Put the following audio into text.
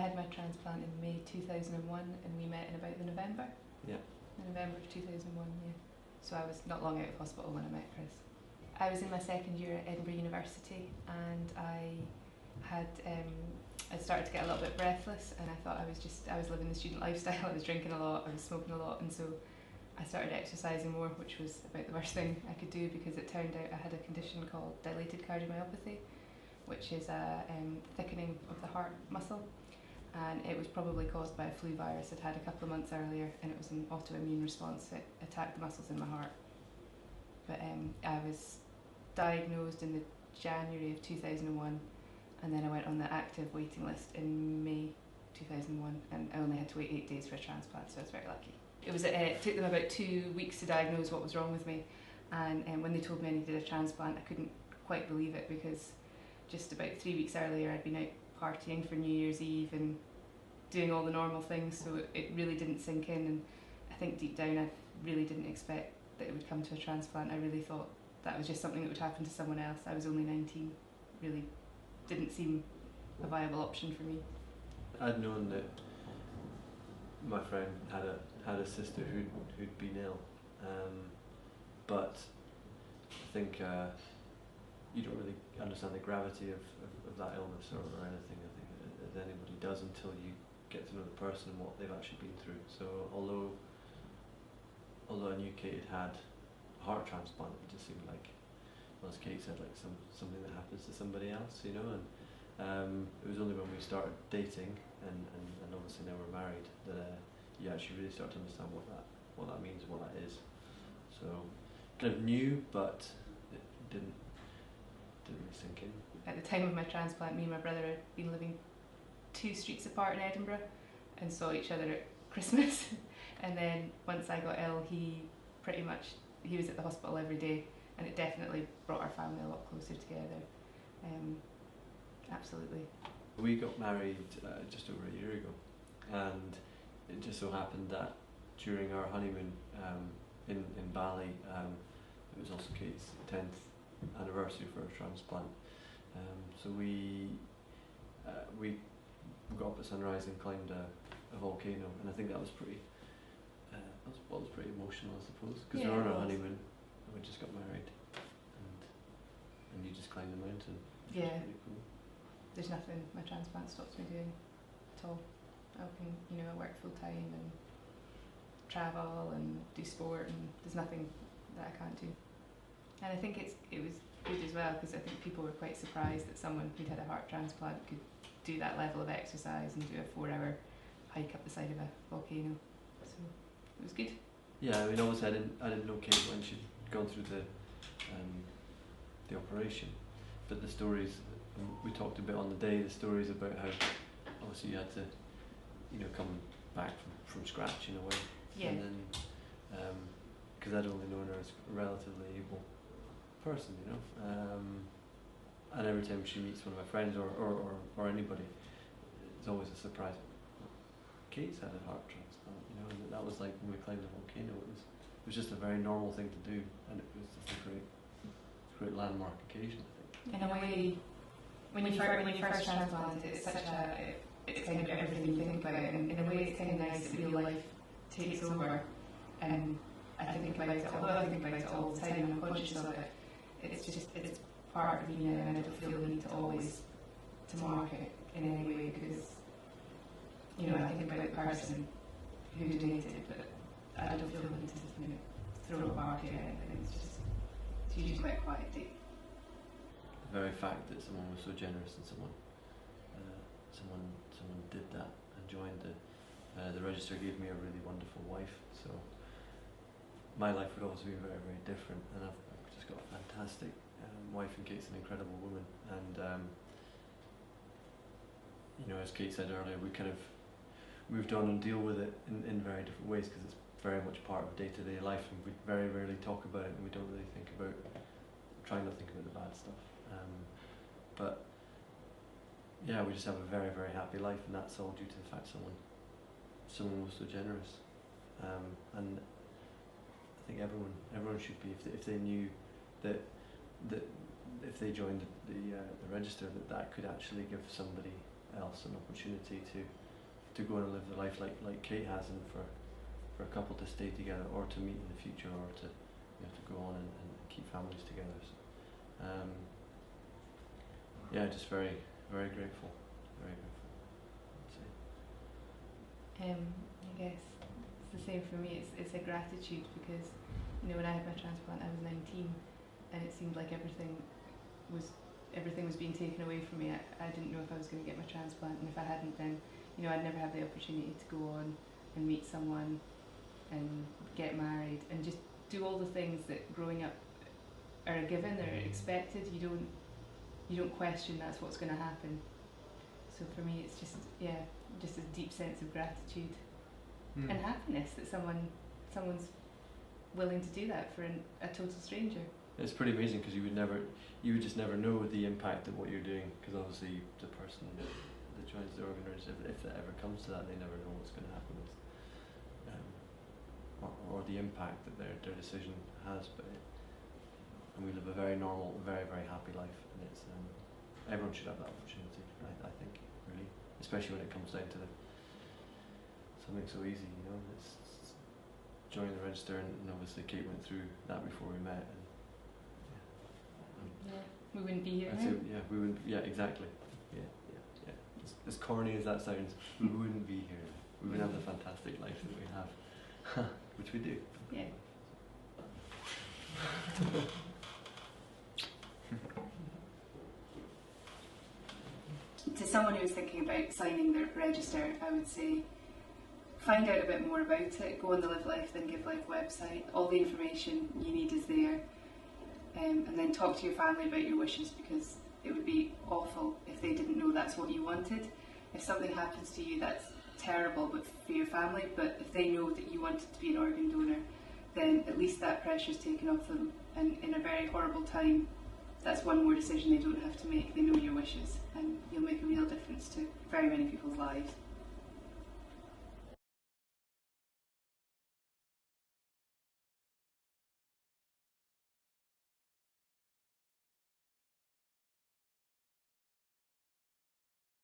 had my transplant in May 2001 and we met in about the November. Yeah. In November of 2001, yeah. So I was not long out of hospital when I met Chris. I was in my second year at Edinburgh University and I started to get a little bit breathless, and I thought I was living the student lifestyle. I was drinking a lot, I was smoking a lot, and so I started exercising more, which was about the worst thing I could do because it turned out I had a condition called dilated cardiomyopathy, which is a thickening of the heart muscle, and it was probably caused by a flu virus I'd had a couple of months earlier, and it was an autoimmune response. It attacked the muscles in my heart. But I was diagnosed in the January of 2001, and then I went on the active waiting list in May 2001, and I only had to wait 8 days for a transplant, so I was very lucky. It took them about 2 weeks to diagnose what was wrong with me, and when they told me I needed a transplant, I couldn't quite believe it because just about 3 weeks earlier I'd been out partying for New Year's Eve and doing all the normal things, so it really didn't sink in, and I think deep down I really didn't expect that it would come to a transplant. I really thought that was just something that would happen to someone else. I was only 19, really didn't seem a viable option for me. I'd known that my friend had a sister who'd been ill, but I think you don't really understand the gravity of that illness or anything. I think as anybody does until you get to know the person and what they've actually been through. So although I knew Kate had a heart transplant, it just seemed like, well, as Kate said, like something that happens to somebody else, you know. And it was only when we started dating and obviously now we're married that you actually really start to understand what that means, what that is. So kind of knew, but it didn't really sink in. At the time of my transplant, me and my brother had been living 2 streets apart in Edinburgh and saw each other at Christmas. And then once I got ill, he was at the hospital every day, and it definitely brought our family a lot closer together. Absolutely. We got married just over a year ago, and it just so happened that during our honeymoon in Bali, it was also Kate's 10th anniversary for her transplant. So we got up at sunrise and climbed a volcano, and I think that was pretty emotional, I suppose, because we were on our honeymoon and we just got married, and you just climbed the mountain, which was pretty cool. There's nothing my transplant stops me doing at all. I work full time and travel and do sport, and there's nothing that I can't do. And I think it was good as well, because I think people were quite surprised that someone who'd had a heart transplant could do that level of exercise and do a 4-hour hike up the side of a volcano. So it was good. Yeah, I mean, obviously I didn't know Kate when she'd gone through the operation, but the stories we talked a bit on the day, the stories about how obviously you had to, come back from scratch in a way. Yeah. And then, because I'd only known her as a relatively able person, and every time she meets one of my friends or anybody, it's always a surprise. Kate's had a heart transplant, and that was like when we climbed the volcano. It was just a very normal thing to do, and it was just a great landmark occasion, I think. In a way, when you first transplant, it's kind of everything you think about it, and in a way it's kind of nice that real life takes over, and I think about it, although I think about it all the time and I'm conscious of it, it's part of me now, and I don't feel the need to always to mark it in any way, because I think about the person who donated, but I don't feel the need to throw a mark in it. It's usually quite quiet. The very fact that someone was so generous and someone did that and joined the register gave me a really wonderful wife. So my life would also be very, very different, and I've just got a fantastic wife, and Kate's an incredible woman. And as Kate said earlier, we kind of moved on and deal with it in very different ways, because it's very much part of day-to-day life, and we very rarely talk about it, and we don't really try not to think about the bad stuff. But yeah, we just have a very, very happy life, and that's all due to the fact someone was so generous. And I think everyone should be, if they knew that if they joined the register, that could actually give somebody else an opportunity to go and live the life like Kate has, and for a couple to stay together or to meet in the future, or to to go on and keep families together. So, yeah, just very, very grateful. Very grateful, I'd say. I guess it's the same for me. It's a gratitude, because when I had my transplant, I was 19, and it seemed like everything was being taken away from me. I didn't know if I was going to get my transplant, and if I hadn't, then I'd never have the opportunity to go on and meet someone and get married and just do all the things that growing up are a given, they're expected. You don't question that's what's going to happen. So for me, it's just a deep sense of gratitude and happiness that someone's willing to do that for a total stranger. It's pretty amazing, because you would just never know the impact of what you're doing, because obviously the person that joins the organisation, if that ever comes to that, they never know what's going to happen with, or the impact that their decision has. But and we live a very normal, very, very happy life, and it's everyone should have that opportunity. I think, really, especially when it comes down to something so easy. It's joining the register, and obviously Kate went through that before we met. And, we wouldn't be here I'd now. say, we wouldn't. Yeah, exactly. Yeah. As corny as that sounds, we wouldn't be here. We wouldn't have the fantastic life that we have, which we do. Yeah. To someone who's thinking about signing the register, I would say find out a bit more about it. Go on the Live Life Then Give Life website. All the information you need is there. And then talk to your family about your wishes, because it would be awful if they didn't know that's what you wanted. If something happens to you, that's terrible for your family, but if they know that you wanted to be an organ donor, then at least that pressure's taken off them, and in a very horrible time, that's one more decision they don't have to make. They know your wishes, and you'll make a real difference to very many people's lives.